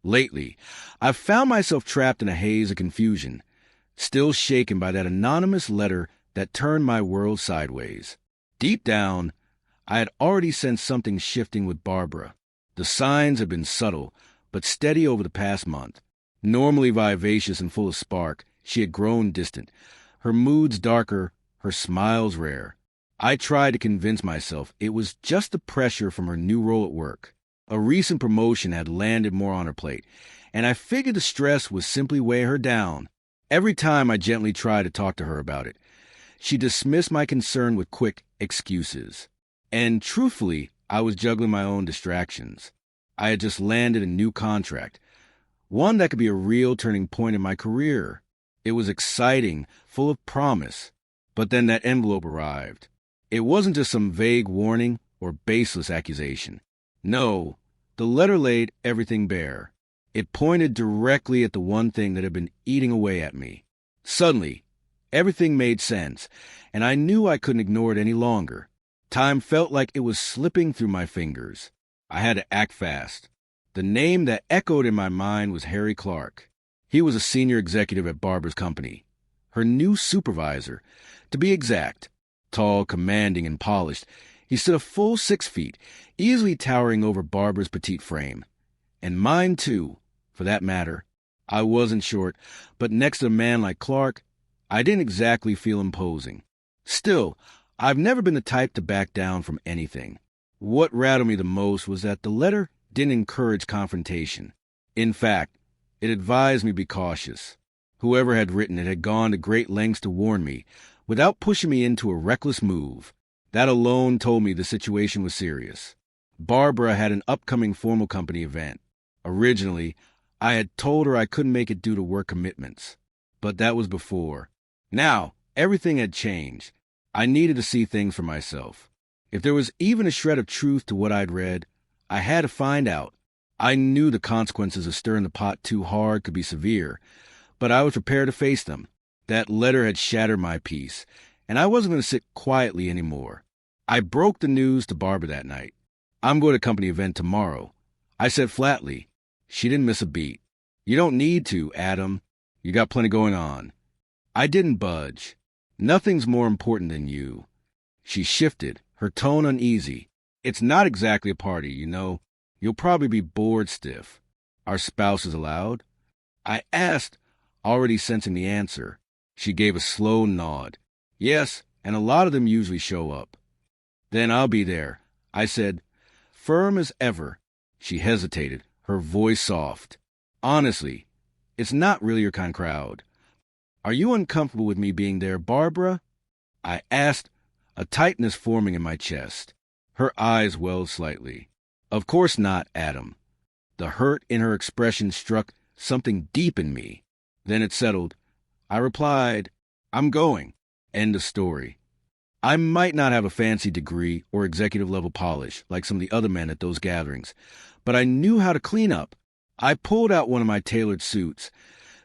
Lately, I've found myself trapped in a haze of confusion, still shaken by that anonymous letter that turned my world sideways. Deep down, I had already sensed something shifting with Barbara. The signs had been subtle, but steady over the past month. Normally vivacious and full of spark, she had grown distant, her moods darker, her smiles rare. I tried to convince myself it was just the pressure from her new role at work. A recent promotion had landed more on her plate, and I figured the stress would simply weigh her down. Every time I gently tried to talk to her about it, she dismissed my concern with quick excuses. And truthfully, I was juggling my own distractions. I had just landed a new contract, one that could be a real turning point in my career. It was exciting, full of promise. But then that envelope arrived. It wasn't just some vague warning or baseless accusation. No, the letter laid everything bare. It pointed directly at the one thing that had been eating away at me. Suddenly, everything made sense, and I knew I couldn't ignore it any longer. Time felt like it was slipping through my fingers. I had to act fast. The name that echoed in my mind was Harry Clark. He was a senior executive at Barbara's company, her new supervisor. To be exact, tall, commanding, and polished, he stood a full 6 feet, easily towering over Barbara's petite frame. And mine, too, for that matter. I wasn't short, but next to a man like Clark, I didn't exactly feel imposing. Still, I've never been the type to back down from anything. What rattled me the most was that the letter didn't encourage confrontation. In fact, it advised me to be cautious. Whoever had written it had gone to great lengths to warn me, without pushing me into a reckless move. That alone told me the situation was serious. Barbara had an upcoming formal company event. Originally, I had told her I couldn't make it due to work commitments. But that was before. Now, everything had changed. I needed to see things for myself. If there was even a shred of truth to what I'd read, I had to find out. I knew the consequences of stirring the pot too hard could be severe, but I was prepared to face them. That letter had shattered my peace, and I wasn't going to sit quietly anymore. I broke the news to Barbara that night. "I'm going to a company event tomorrow," I said flatly. She didn't miss a beat. "You don't need to, Adam. You got plenty going on." I didn't budge. "Nothing's more important than you." She shifted, her tone uneasy. "It's not exactly a party, you know. You'll probably be bored stiff." "Are spouses allowed?" I asked, already sensing the answer. She gave a slow nod. "Yes, and a lot of them usually show up." "Then I'll be there," I said, firm as ever. She hesitated, her voice soft. "Honestly, it's not really your kind of crowd." "Are you uncomfortable with me being there, Barbara?" I asked, a tightness forming in my chest. Her eyes welled slightly. "Of course not, Adam." The hurt in her expression struck something deep in me. Then it settled. I replied, "I'm going." End of story. I might not have a fancy degree or executive-level polish like some of the other men at those gatherings, but I knew how to clean up. I pulled out one of my tailored suits,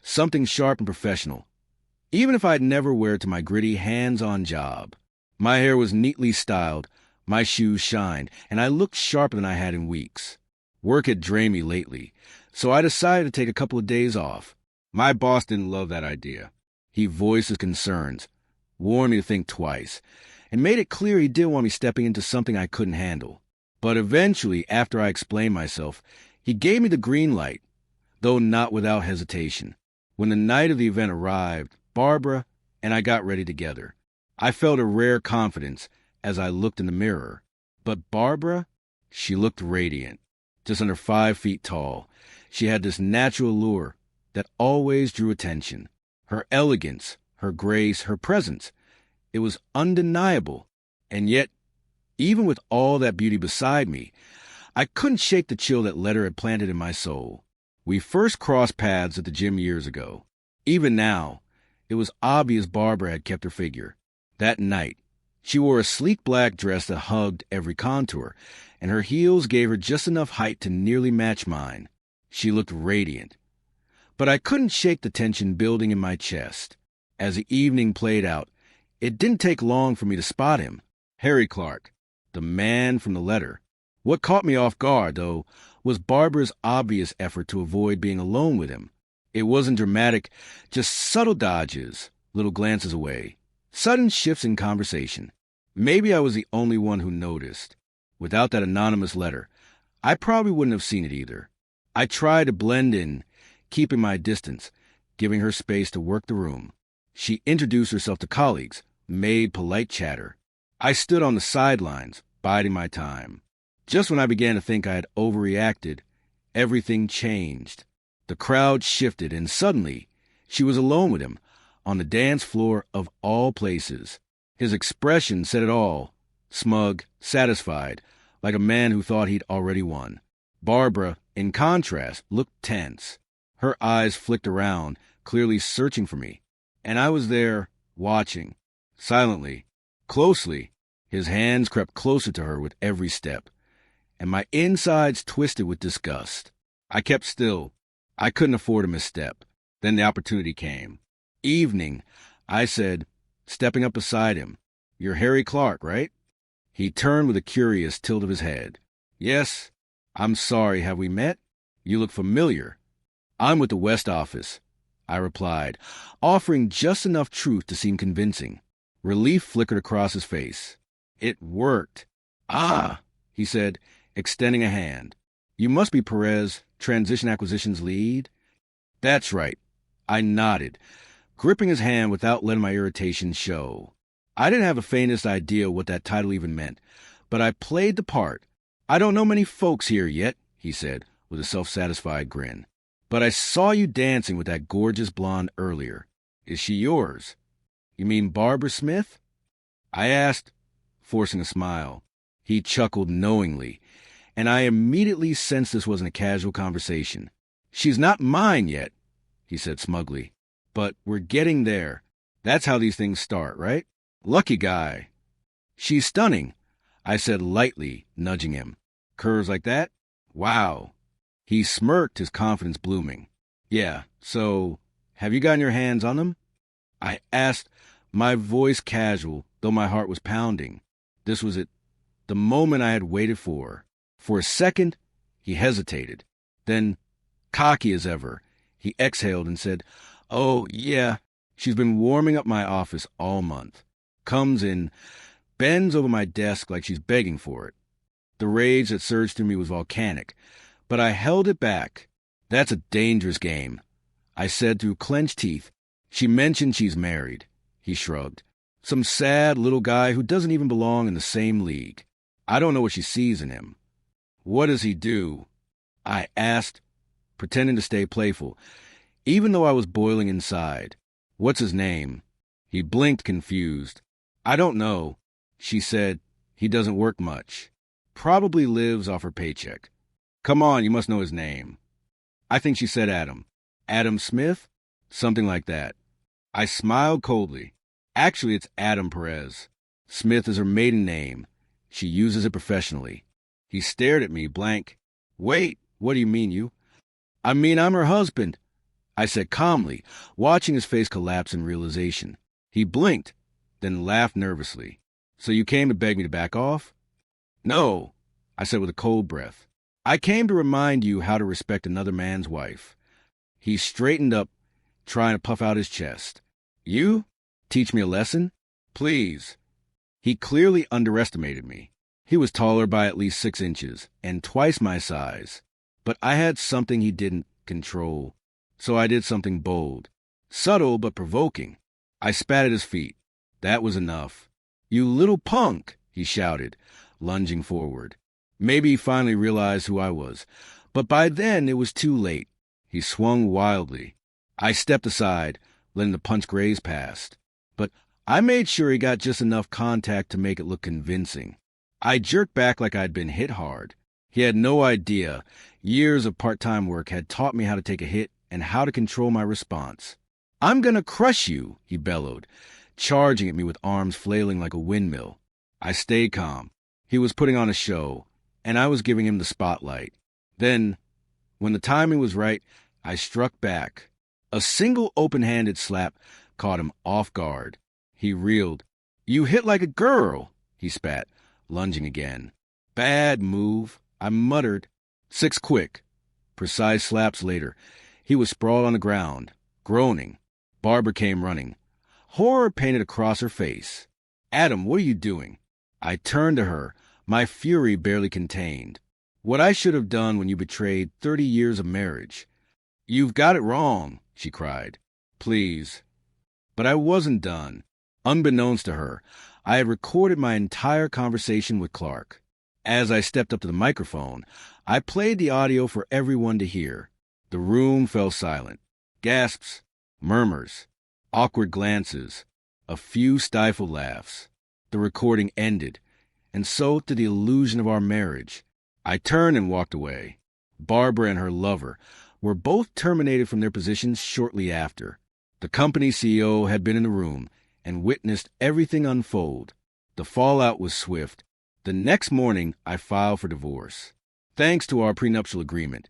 something sharp and professional, even if I'd never wear it to my gritty, hands-on job. My hair was neatly styled, my shoes shined, and I looked sharper than I had in weeks. Work had drained me lately, so I decided to take a couple of days off. My boss didn't love that idea. He voiced his concerns, warned me to think twice, and made it clear he didn't want me stepping into something I couldn't handle. But eventually, after I explained myself, he gave me the green light, though not without hesitation. When the night of the event arrived, Barbara and I got ready together. I felt a rare confidence as I looked in the mirror. But Barbara, she looked radiant, just under 5 feet tall. She had this natural allure that always drew attention. Her elegance, her grace, her presence. It was undeniable. And yet, even with all that beauty beside me, I couldn't shake the chill that letter had planted in my soul. We first crossed paths at the gym years ago. Even now, it was obvious Barbara had kept her figure. That night, she wore a sleek black dress that hugged every contour, and her heels gave her just enough height to nearly match mine. She looked radiant. But I couldn't shake the tension building in my chest. As the evening played out, it didn't take long for me to spot him. Harry Clark, the man from the letter. What caught me off guard, though, was Barbara's obvious effort to avoid being alone with him. It wasn't dramatic, just subtle dodges, little glances away, sudden shifts in conversation. Maybe I was the only one who noticed. Without that anonymous letter, I probably wouldn't have seen it either. I tried to blend in, keeping my distance, giving her space to work the room. She introduced herself to colleagues, made polite chatter. I stood on the sidelines, biding my time. Just when I began to think I had overreacted, everything changed. The crowd shifted, and suddenly, she was alone with him, on the dance floor of all places. His expression said it all, smug, satisfied, like a man who thought he'd already won. Barbara, in contrast, looked tense. Her eyes flicked around, clearly searching for me. And I was there, watching, silently, closely. His hands crept closer to her with every step, and my insides twisted with disgust. I kept still. I couldn't afford a misstep. Then the opportunity came. Evening, I said, stepping up beside him. "You're Harry Clark, right?" He turned with a curious tilt of his head. "Yes. I'm sorry, have we met? You look familiar." "I'm with the West office," I replied, offering just enough truth to seem convincing. Relief flickered across his face. It worked. "Ah," he said, extending a hand. "You must be Perez, Transition Acquisitions lead?" "That's right." I nodded, gripping his hand without letting my irritation show. I didn't have the faintest idea what that title even meant, but I played the part. "I don't know many folks here yet," he said, with a self-satisfied grin. "But I saw you dancing with that gorgeous blonde earlier. Is she yours?" "You mean Barbara Smith?" I asked, forcing a smile. He chuckled knowingly, and I immediately sensed this wasn't a casual conversation. "She's not mine yet," he said smugly. "But we're getting there. That's how these things start, right? Lucky guy." "She's stunning," I said lightly, nudging him. "Curves like that? Wow." He smirked, his confidence blooming. "Yeah, so, have you gotten your hands on them?" I asked, my voice casual, though my heart was pounding. This was it, the moment I had waited for. For a second, he hesitated. Then, cocky as ever, he exhaled and said, "Oh, yeah, she's been warming up my office all month. Comes in, bends over my desk like she's begging for it." The rage that surged through me was volcanic, but I held it back. "That's a dangerous game," I said through clenched teeth. "She mentioned she's married." He shrugged. "Some sad little guy who doesn't even belong in the same league. I don't know what she sees in him." "What does he do?" I asked, pretending to stay playful, even though I was boiling inside. "What's his name?" He blinked, confused. "I don't know." She said, "He doesn't work much. Probably lives off her paycheck." "Come on, you must know his name." I think she said Adam. "Adam Smith?" Something like that. I smiled coldly. "Actually, it's Adam Perez. Smith is her maiden name. She uses it professionally." He stared at me, blank. "Wait, what do you mean, you?" "I mean, I'm her husband," I said calmly, watching his face collapse in realization. He blinked, then laughed nervously. "So you came to beg me to back off?" "No," I said with a cold breath. "I came to remind you how to respect another man's wife." He straightened up, trying to puff out his chest. "You? Teach me a lesson? Please." He clearly underestimated me. He was taller by at least 6 inches, and twice my size. But I had something he didn't control, so I did something bold. Subtle but provoking. I spat at his feet. That was enough. "You little punk," he shouted, lunging forward. Maybe he finally realized who I was, but by then it was too late. He swung wildly. I stepped aside, letting the punch graze past. But I made sure he got just enough contact to make it look convincing. I jerked back like I'd been hit hard. He had no idea. Years of part-time work had taught me how to take a hit and how to control my response. "I'm gonna crush you," he bellowed, charging at me with arms flailing like a windmill. I stayed calm. He was putting on a show, and I was giving him the spotlight. Then, when the timing was right, I struck back. A single open-handed slap caught him off guard. He reeled. "You hit like a girl," he spat, lunging again. Bad move, I muttered. 6 quick. Precise slaps later. He was sprawled on the ground, groaning. Barbara came running. Horror painted across her face. Adam, what are you doing? I turned to her, my fury barely contained. What I should have done when you betrayed 30 years of marriage. You've got it wrong, she cried. Please. But I wasn't done. Unbeknownst to her, I had recorded my entire conversation with Clark. As I stepped up to the microphone, I played the audio for everyone to hear. The room fell silent. Gasps, murmurs, awkward glances, a few stifled laughs. The recording ended, and so did the illusion of our marriage. I turned and walked away. Barbara and her lover were both terminated from their positions shortly after. The company CEO had been in the room and witnessed everything unfold. The fallout was swift. The next morning, I filed for divorce. Thanks to our prenuptial agreement,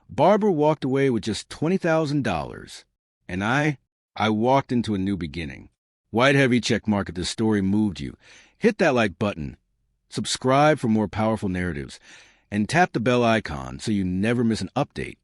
Barbara walked away with just $20,000. And I walked into a new beginning. White heavy check mark if this story moved you. Hit that like button. Subscribe for more powerful narratives. And tap the bell icon so you never miss an update.